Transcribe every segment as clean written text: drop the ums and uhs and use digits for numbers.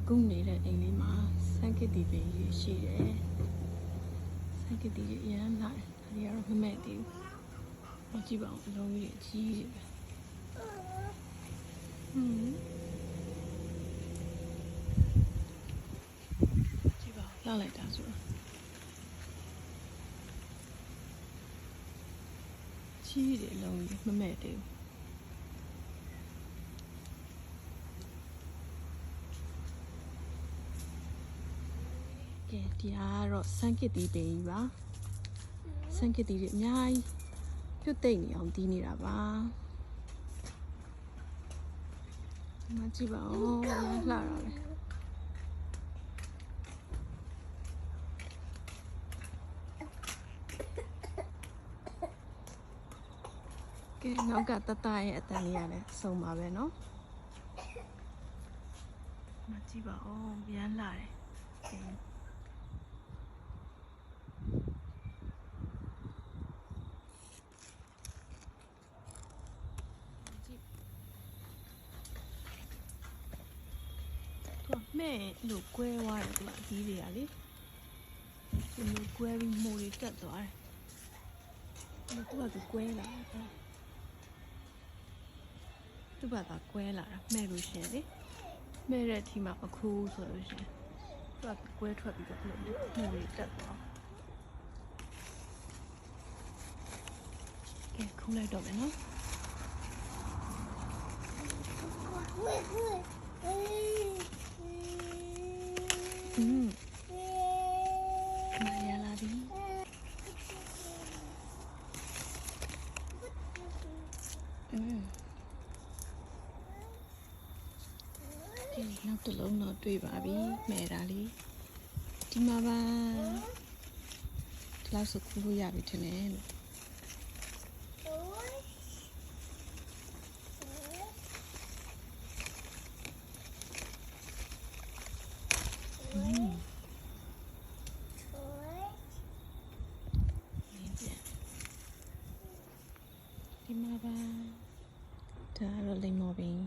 ကုနေတဲ့အိမ်လေးမှာစံကစ်တီပင်ကြီးရှိတယ်စံကစ်တီကြီးအရမ်းလာတယ်ဒါတွေကတော့မမဲ့သေးဘူးကြည့်ပါဦးအလုံးကြီးအကြီးကြီးပဲကြည့်ပါဦးလှလိုက်တာဆိုတော့ကြီးတယ်အလုံးကြီးမမဲ့သေးဘူးကဲဒီကတော့စံကစ်တီပင်ကြီးပါစံကစ်တီတွေအများကြီးပြုတ်သိမ့်နေအောင်တီးနေတာပါဒီမှာကြည့်ပါဦးလှတာပဲကဲနောက်ကတတရဲ့အတန်လေးရတယ်စုံပါပဲเนาะမကြည့်ပါဦးပြန်လာတယ်မဲ့လို့ကွဲသွားတယ်သူကအကြီးတွေကလေဒီလိုကွဲပြီးမိုးတွေတက်သွားတယ်သူကသူကွဲလာတယ်သူကသာကွဲလာတာမဲ့လို့ရှင်လေမဲ့တဲ့အထိမှအခုဆိုလို့ရှင်သူကကွဲထွက်ပြီးတော့မိုးတွေတက်သွားကဲခူးလိုက်တော့မယ်နော်မာယာလာပြီဒီနောက်တစ်လုံးတော့တွေ့ပါပြီမဲတာလေးဒီမှာပါဒီလောက်ဆိုခူးလို့ရပြီထင်တယ်လို့ဒီမှာပါဒါတော့လိမ္မော်ပင်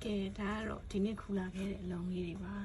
ကဲဒါကတော့ဒီနေ့ခူလာခဲ့တဲ့အလုံးလေးတွေပါ